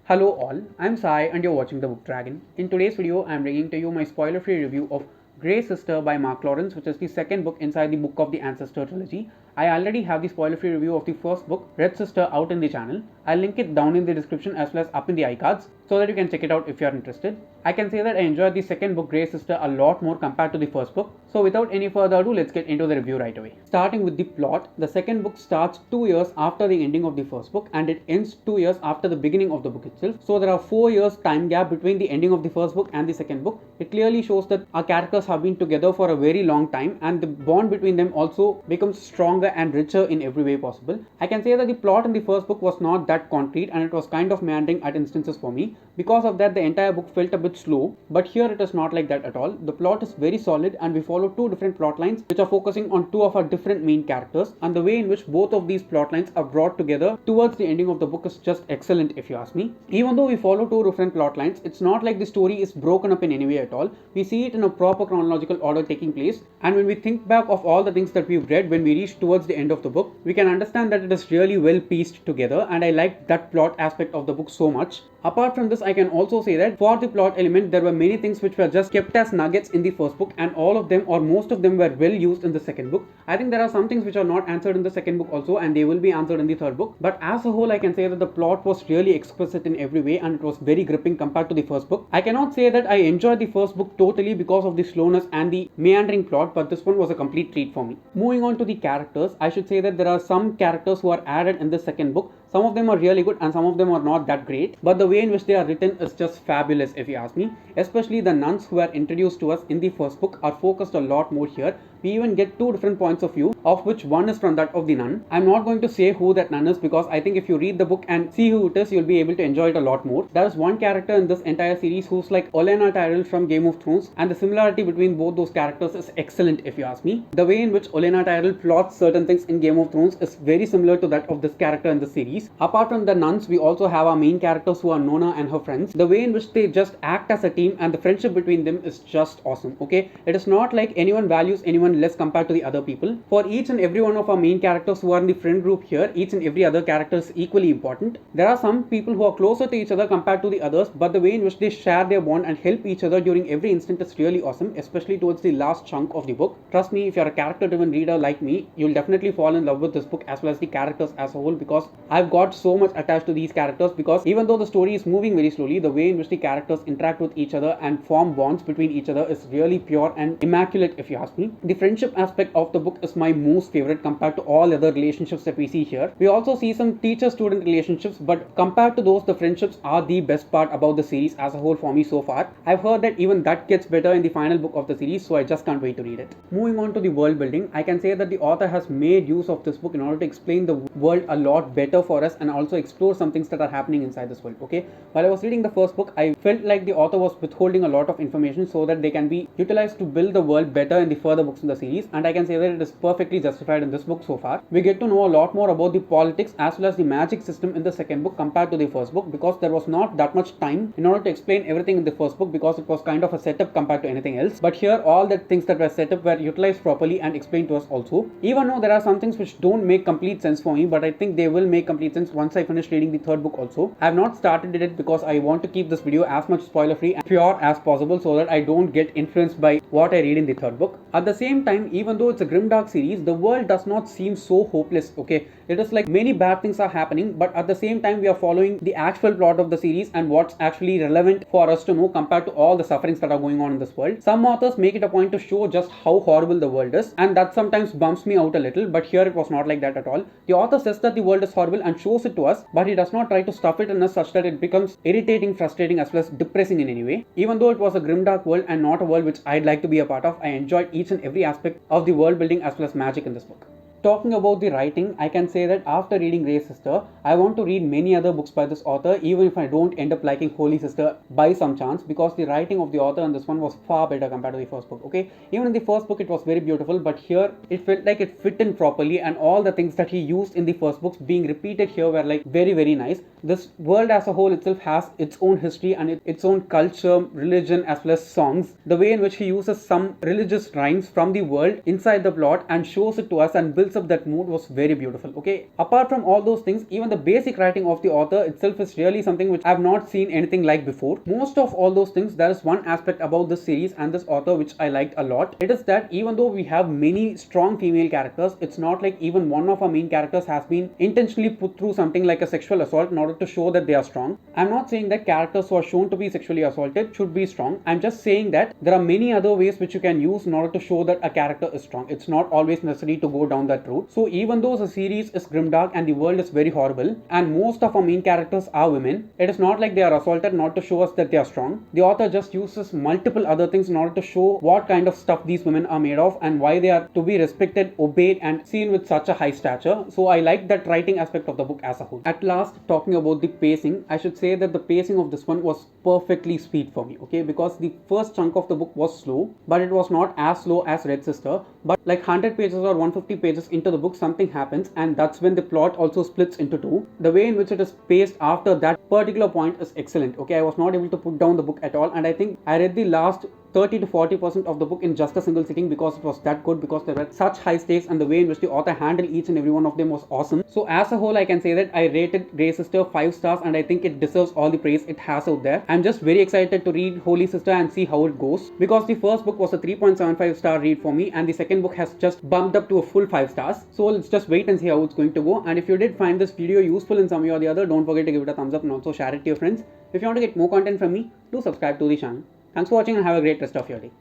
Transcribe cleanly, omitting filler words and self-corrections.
Hello all, I'm Sai and you're watching The Book Dragon. In today's video, I'm bringing to you my spoiler-free review of Grey Sister by Mark Lawrence, which is the second book inside the Book of the Ancestor trilogy. I already have the spoiler-free review of the first book, Red Sister, out in the channel. I'll link it down in the description as well as up in the iCards so that you can check it out if you're interested. I can say that I enjoyed the second book, Grey Sister, a lot more compared to the first book. So without any further ado, let's get into the review right away. Starting with the plot, the second book starts 2 years after the ending of the first book and it ends 2 years after the beginning of the book itself. So there are 4 years time gap between the ending of the first book and the second book. It clearly shows that our characters have been together for a very long time and the bond between them also becomes stronger and richer in every way possible. I can say that the plot in the first book was not that concrete and it was kind of meandering at instances for me. Because of that, the entire book felt a bit slow, but here it is not like that at all. The plot is very solid and we follow two different plot lines which are focusing on two of our different main characters, and the way in which both of these plot lines are brought together towards the ending of the book is just excellent if you ask me. Even though we follow two different plot lines, it's not like the story is broken up in any way at all. We see it in a proper chronological order taking place, and when we think back of all the things that we've read when we reach towards the end of the book, we can understand that it is really well pieced together, and I liked that plot aspect of the book so much. Apart from this, I can also say that for the plot element, there were many things which were just kept as nuggets in the first book, and all of them or most of them were well used in the second book. I think there are some things which are not answered in the second book also, and they will be answered in the third book. But as a whole, I can say that the plot was really exquisite in every way, and it was very gripping compared to the first book. I cannot say that I enjoyed the first book totally because of the slowness and the meandering plot, but this one was a complete treat for me. Moving on to the characters, I should say that there are some characters who are added in the second book. Some of them are really good and some of them are not that great, but the way in which they are written is just fabulous if you ask me. Especially the nuns who are introduced to us in the first book are focused a lot more here. We even get two different points of view, of which one is from that of the nun. I'm not going to say who that nun is because I think if you read the book and see who it is, you'll be able to enjoy it a lot more. There is one character in this entire series who's like Olenna Tyrell from Game of Thrones, and the similarity between both those characters is excellent if you ask me. The way in which Olenna Tyrell plots certain things in Game of Thrones is very similar to that of this character in the series. Apart from the nuns, we also have our main characters who are Nona and her friends. The way in which they just act as a team and the friendship between them is just awesome. Okay, it is not like anyone values anyone less compared to the other people. For each and every one of our main characters who are in the friend group here, each and every other character is equally important. There are some people who are closer to each other compared to the others, but the way in which they share their bond and help each other during every instant is really awesome, especially towards the last chunk of the book. Trust me, if you're a character-driven reader like me, you'll definitely fall in love with this book as well as the characters as a whole, because I've got so much attached to these characters, because even though the story is moving very slowly, the way in which the characters interact with each other and form bonds between each other is really pure and immaculate if you ask me. The friendship aspect of the book is my most favorite compared to all other relationships that we see here. We also see some teacher-student relationships, but compared to those, the friendships are the best part about the series as a whole for me so far. I've heard that even that gets better in the final book of the series, so I just can't wait to read it. Moving on to the world building, I can say that the author has made use of this book in order to explain the world a lot better for us and also explore some things that are happening inside this world. Okay, while I was reading the first book, I felt like the author was withholding a lot of information so that they can be utilized to build the world better in the further books in the series, and I can say that it is perfectly justified in this book so far. We get to know a lot more about the politics as well as the magic system in the second book compared to the first book, because there was not that much time in order to explain everything in the first book, because it was kind of a setup compared to anything else. But here all the things that were set up were utilized properly and explained to us also. Even though there are some things which don't make complete sense for me, but I think they will make complete sense once I finish reading the third book also. I have not started it because I want to keep this video as much spoiler free and pure as possible so that I don't get influenced by what I read in the third book. At the same time, even though it's a grimdark series, the world does not seem so hopeless. Okay, it is like many bad things are happening, but at the same time we are following the actual plot of the series and what's actually relevant for us to know compared to all the sufferings that are going on in this world. Some authors make it a point to show just how horrible the world is, and that sometimes bumps me out a little, but here it was not like that at all. The author says that the world is horrible and shows it to us, but he does not try to stuff it in us such that it becomes irritating, frustrating as well as depressing in any way. Even though it was a grimdark world and not a world which I'd like to be a part of, I enjoyed each and every aspect of the world building as well as magic in this book. Talking about the writing, I can say that after reading Grey Sister, I want to read many other books by this author, even if I don't end up liking Holy Sister by some chance, because the writing of the author in this one was far better compared to the first book. Okay, even in the first book it was very beautiful, but here it felt like it fit in properly, and all the things that he used in the first books being repeated here were like very nice. This world as a whole itself has its own history and its own culture, religion as well as songs. The way in which he uses some religious rhymes from the world inside the plot and shows it to us and builds up that mood was very beautiful. Okay, apart from all those things, even the basic writing of the author itself is really something which I have not seen anything like before. Most of all those things, there is one aspect about this series and this author which I liked a lot. It is that even though we have many strong female characters, it's not like even one of our main characters has been intentionally put through something like a sexual assault in order to show that they are strong. I'm not saying that characters who are shown to be sexually assaulted should be strong. I'm just saying that there are many other ways which you can use in order to show that a character is strong. It's not always necessary to go down that route. So even though the series is grimdark and the world is very horrible and most of our main characters are women, it is not like they are assaulted not to show us that they are strong. The author just uses multiple other things in order to show what kind of stuff these women are made of and why they are to be respected, obeyed and seen with such a high stature. So I like that writing aspect of the book as a whole. At last, talking about the pacing, I should say that the pacing of this one was perfectly sweet for me, okay, because the first chunk of the book was slow, but it was not as slow as Red Sister. But like 100 pages or 150 pages into the book, something happens and that's when the plot also splits into two. The way in which it is paced after that particular point is excellent. Okay, I was not able to put down the book at all, and I think I read the last 30 to 40% of the book in just a single sitting because it was that good, because there were such high stakes and the way in which the author handled each and every one of them was awesome. So as a whole, I can say that I rated Grey Sister 5 stars and I think it deserves all the praise it has out there. I'm just very excited to read Holy Sister and see how it goes, because the first book was a 3.75 star read for me and the second book has just bumped up to a full 5 stars. So let's just wait and see how it's going to go. And if you did find this video useful in some way or the other, don't forget to give it a thumbs up and also share it to your friends. If you want to get more content from me, do subscribe to the channel. Thanks for watching and have a great rest of your day.